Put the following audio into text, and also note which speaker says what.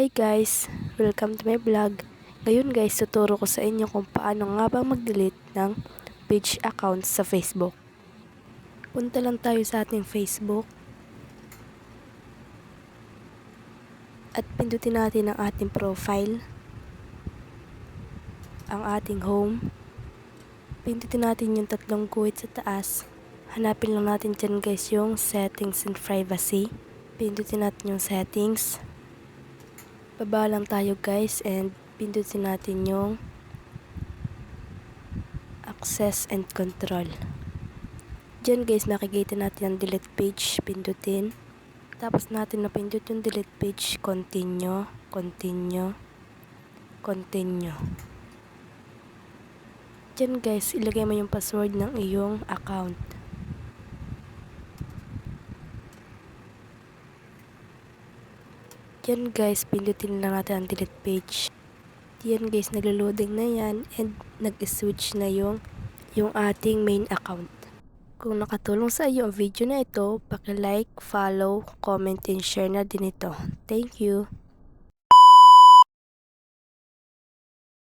Speaker 1: Hi guys! Welcome to my vlog. Ngayon guys, tuturo ko sa inyo kung paano nga ba mag-delete ng page account sa Facebook. Punta lang tayo sa ating Facebook. At pindutin natin ang ating profile. Ang ating home. Pindutin natin yung tatlong guhit sa taas. Hanapin lang natin dyan guys yung settings and privacy. Pindutin natin yung settings. Baba lang tayo guys and pindutin natin yung access and control. Diyan guys makikita natin ang delete page, pindutin. Tapos natin napindut yung delete page, continue, continue, continue. Diyan guys ilagay mo yung password ng iyong account. Yan guys, pindutin lang natin ang delete page. Yan guys, naglo-loading na yan and nag-switch na yung ating main account. Kung nakatulong sa iyo ang video na ito, paki-like, follow, comment, and share na din ito. Thank you!